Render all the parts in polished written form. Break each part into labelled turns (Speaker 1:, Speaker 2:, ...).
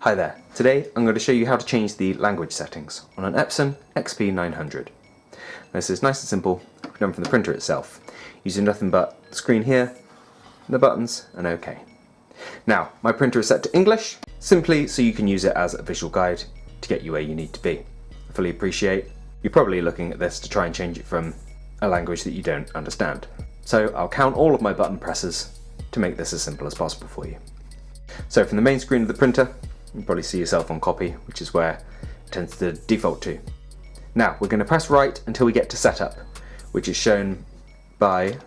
Speaker 1: Hi there, today I'm going to show you how to change the language settings on an Epson XP900. This is nice and simple, done from the printer itself, using nothing but the screen here, the buttons, and OK. Now, my printer is set to English, simply so you can use it as a visual guide to get you where you need to be. I fully appreciate you're probably looking at this to try and change it from a language that you don't understand. So I'll count all of my button presses to make this as simple as possible for you. So from the main screen of the printer, you can probably see yourself on copy, which is where it tends to default to. Now we're going to press right until we get to setup, which is shown by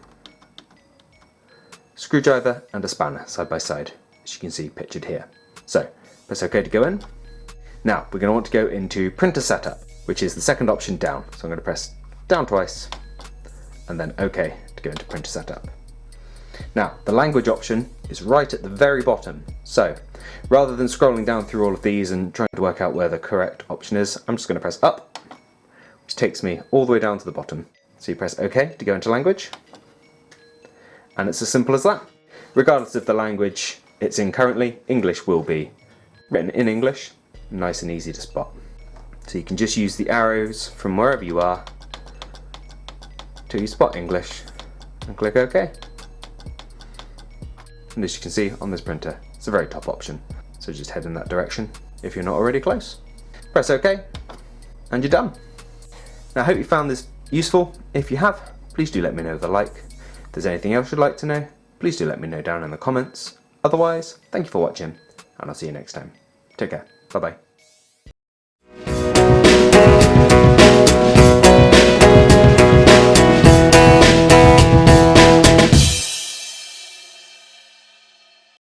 Speaker 1: screwdriver and a spanner side by side, as you can see pictured here. So press OK to go in. Now we're going to want to go into printer setup, which is the second option down. So I'm going to press down twice and then OK to go into printer setup. Now the language option is right at the very bottom, so rather than scrolling down through all of these and trying to work out where the correct option is, I'm just going to press up, which takes me all the way down to the bottom. So you press OK to go into language, and it's as simple as that. Regardless of the language it's in currently, English will be written in English, nice and easy to spot. So you can just use the arrows from wherever you are till you spot English and click OK. And as you can see on this printer, it's the very top option, so just head in that direction if you're not already close. Press OK, and you're done. Now I hope you found this useful. If you have, please do let me know with a like. If there's anything else you'd like to know, please do let me know down in the comments. Otherwise, thank you for watching, and I'll see you next time. Take care. Bye bye.